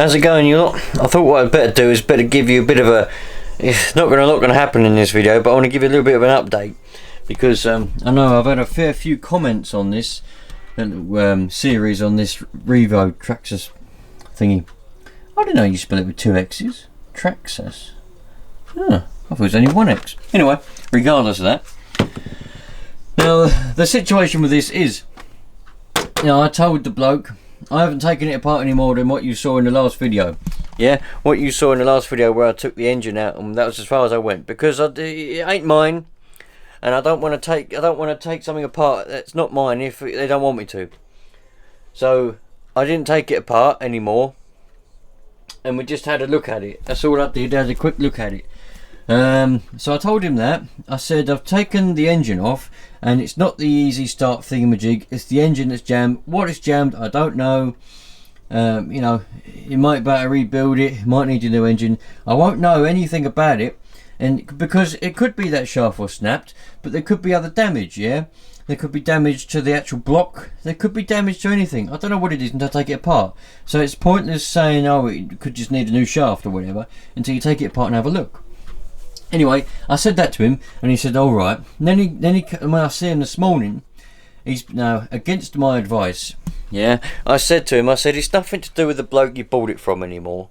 How's it going, you lot? I thought what I'd better do is better give you a bit of a... It's not going to happen in this video, but I want to give you a little bit of an update. Because I know I've had a fair few comments on this series on this Revo Traxxas thingy. I didn't know you spell it with two X's. Traxxas. Huh, I thought it was only one X. Anyway, regardless of that. Now, the situation with this is... I told the bloke... I haven't taken it apart any more than what you saw in the last video. Yeah, what you saw in the last video where I took the engine out, and that was as far as I went, because it ain't mine, and I don't want to take something apart that's not mine if they don't want me to. So I didn't take it apart anymore, and we just had a look at it. That's all I did. Had a quick look at it. So I told him that. I said I've taken the engine off and it's not the easy start thingamajig, it's the engine that's jammed. What is jammed I don't know. You might better rebuild it, might need a new engine. I won't know anything about it, and because it could be that shaft was snapped, but there could be other damage. Yeah, there could be damage to the actual block, there could be damage to anything. I don't know what it is until I take it apart. So it's pointless saying, oh, it could just need a new shaft or whatever, until you take it apart and have a look. Anyway, I said that to him, and he said, all right. And then when I see him this morning, he's now against my advice. Yeah, I said to him, it's nothing to do with the bloke you bought it from anymore.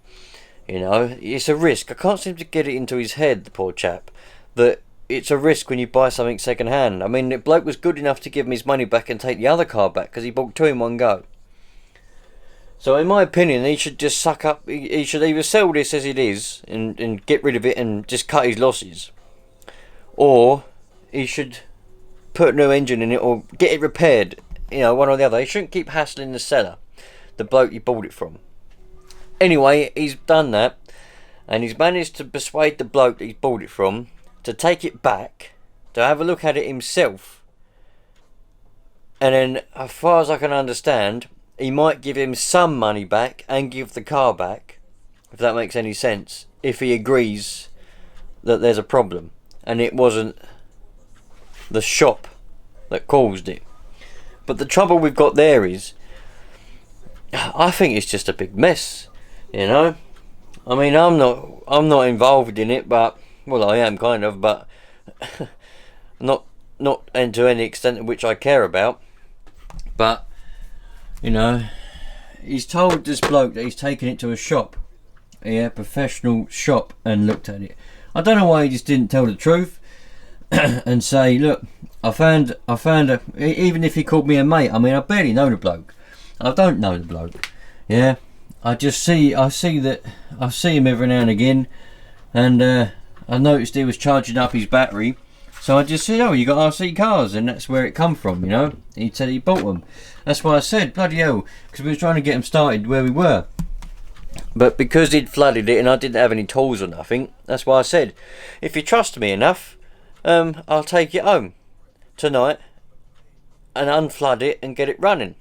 It's a risk. I can't seem to get it into his head, the poor chap, that it's a risk when you buy something second hand. I mean, the bloke was good enough to give him his money back and take the other car back because he bought two in one go. So in my opinion, he should just suck up. He should either sell this as it is and get rid of it and just cut his losses, or he should put a new engine in it or get it repaired. One or the other. He shouldn't keep hassling the seller, the bloke you bought it from. Anyway, he's done that, and he's managed to persuade the bloke that he's bought it from to take it back, to have a look at it himself, and then, as far as I can understand, he might give him some money back and give the car back, if that makes any sense, if he agrees that there's a problem and it wasn't the shop that caused it. But the trouble we've got there is, I think it's just a big mess. I mean, I'm not involved in it, but well, I am kind of, but not and to any extent in which I care about. But he's told this bloke that he's taken it to a shop, professional shop, and looked at it. I don't know why he just didn't tell the truth and say, look, I found a, even if he called me a mate. I mean, I barely know the bloke. I don't know the bloke. Yeah, I see him every now and again, and I noticed he was charging up his battery. So I just said, oh, you got RC cars, and that's where it come from, He said he bought them. That's why I said, bloody hell, because we were trying to get them started where we were. But because he'd flooded it and I didn't have any tools or nothing, that's why I said, if you trust me enough, I'll take it home tonight and unflood it and get it running.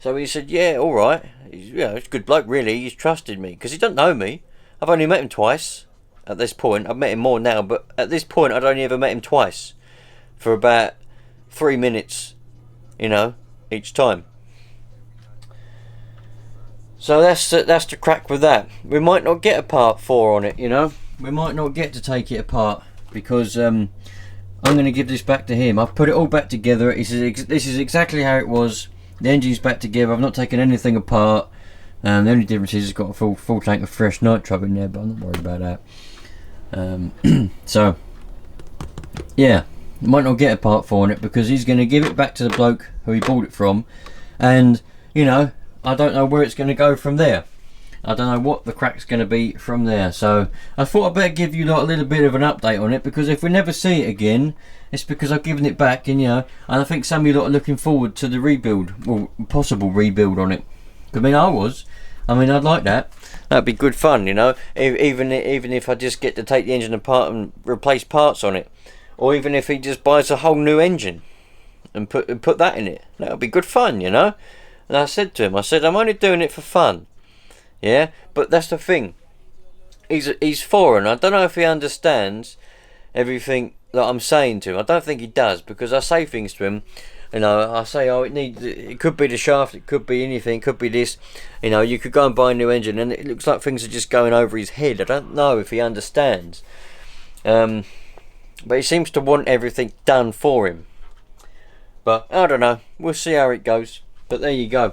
So he said, yeah, all right. He's a good bloke, really. He's trusted me because he doesn't know me. I've only met him twice. At this point, I've met him more now, but at this point I'd only ever met him twice for about 3 minutes, each time. So that's the crack with that. We might not get a part 4 on it, we might not get to take it apart because I'm going to give this back to him. I've put it all back together. This is exactly how it was. The engine's back together. I've not taken anything apart. The only difference is it's got a full tank of fresh nitro in there, but I'm not worried about that. So yeah, might not get a part 4 on it because he's going to give it back to the bloke who he bought it from, and I don't know where it's going to go from there. I don't know what the crack's going to be from there. So I thought I'd better give you a little bit of an update on it, because if we never see it again, it's because I've given it back, and I think some of you lot are looking forward to the rebuild, or possible rebuild on it. I mean, I'd like that. That'd be good fun, even if I just get to take the engine apart and replace parts on it, or even if he just buys a whole new engine and put that in it. That would be good fun, And I said to him, I'm only doing it for fun, But that's the thing. He's foreign. I don't know if he understands everything that I'm saying to him. I don't think he does, because I say things to him You know, I say, oh, it could be the shaft, it could be anything, it could be this. You know, you could go and buy a new engine, and it looks like things are just going over his head. I don't know if he understands. But he seems to want everything done for him. But I don't know. We'll see how it goes. But there you go.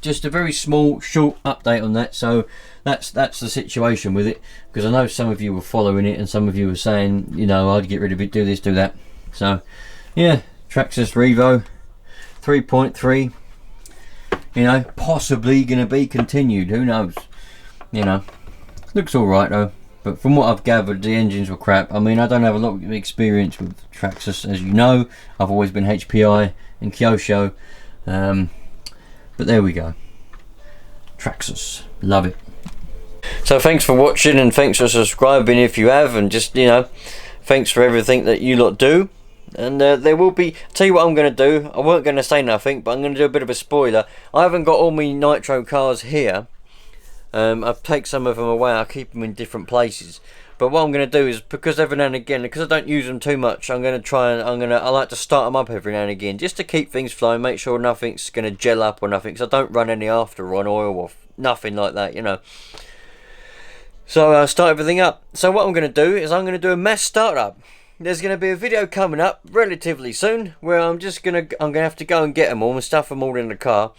Just a very small, short update on that. So that's the situation with it. Because I know some of you were following it, and some of you were saying, you know, I'd get rid of it, do this, do that. So yeah, Traxxas Revo 3.3. You know, possibly going to be continued. Who knows? You know, looks all right though. But from what I've gathered, the engines were crap. I mean, I don't have a lot of experience with Traxxas, as you know. I've always been HPI and Kyosho. But there we go. Traxxas. Love it. So thanks for watching, and thanks for subscribing if you have. And just, you know, thanks for everything that you lot do. And there will be, tell you what I'm going to do. I weren't going to say nothing, but I'm going to do a bit of a spoiler. I haven't got all my Nitro cars here. I'll take some of them away. I'll keep them in different places. But what I'm going to do is, because every now and again, because I don't use them too much, I'm going to try and I like to start them up every now and again, just to keep things flowing, make sure nothing's going to gel up or nothing, because I don't run any after on oil or nothing like that, you know. So I'll start everything up. So what I'm going to do is I'm going to do a mass startup. There's going to be a video coming up relatively soon where I'm going to have to go and get them all and stuff them all in the car.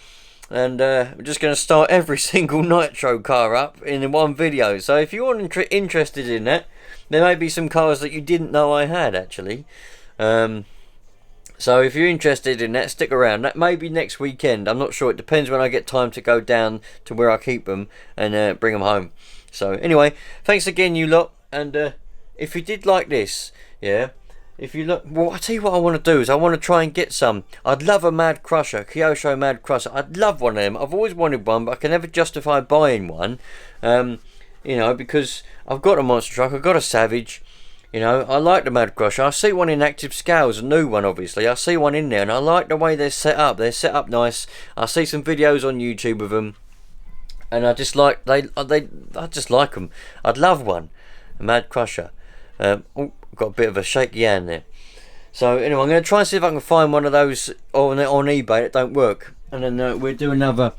And we're just going to start every single Nitro car up in one video. So if you're interested in that, there may be some cars that you didn't know I had actually. So if you're interested in that, stick around. That may be next weekend. I'm not sure. It depends when I get time to go down to where I keep them and bring them home. So anyway, thanks again, you lot. And if you did like this, yeah. If you look, well, I tell you what I want to do is I want to try and get some. I'd love a Mad Crusher, Kyosho Mad Crusher. I'd love one of them. I've always wanted one, but I can never justify buying one. You know, because I've got a monster truck, I've got a Savage. You know, I like the Mad Crusher. I see one in Active Scales, a new one, obviously. I see one in there, and I like the way they're set up. They're set up nice. I see some videos on YouTube of them, and I just like I just like them. I'd love one, a Mad Crusher. Oh, got a bit of a shaky hand there. So anyway, I'm going to try and see if I can find one of those on eBay that don't work, and then we'll do another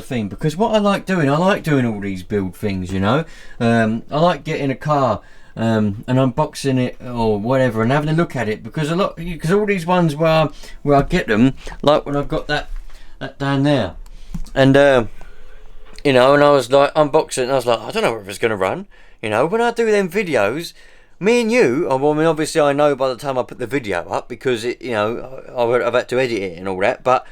thing, because what I like doing all these build things, you know. I like getting a car and unboxing it or whatever and having a look at it, because all these ones where I get them, like when I've got that down there, and you know, and I was like unboxing it, and I was like, I don't know if it's going to run. You know, when I do them videos, me and you, I mean, obviously I know by the time I put the video up, because it, you know, I've had to edit it and all that, but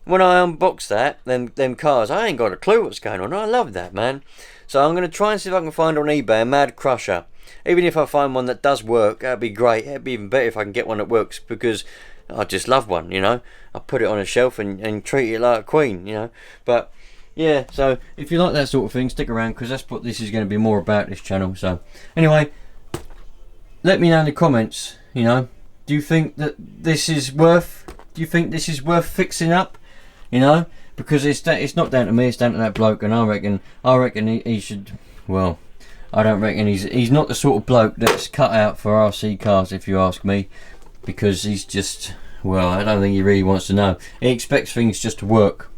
when I unbox that, them cars, I ain't got a clue what's going on. I love that, man. So I'm going to try and see if I can find on eBay a Mad Crusher. Even if I find one that does work, that'd be great. It'd be even better if I can get one that works, because I just love one, you know. I put it on a shelf and treat it like a queen, you know. But yeah, so if you like that sort of thing, stick around, because that's what this is going to be more about, this channel. So anyway, let me know in the comments, you know, do you think that this is worth fixing up, you know, because it's not down to me, it's down to that bloke, and I reckon he should, well, I don't reckon he's not the sort of bloke that's cut out for RC cars, if you ask me, because he's just, well, I don't think he really wants to know. He expects things just to work.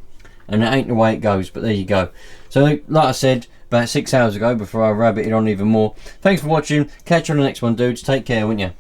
And that ain't the way it goes, but there you go. So like I said about 6 hours ago, before I rabbited on even more, thanks for watching. Catch you on the next one, dudes. Take care, won't you?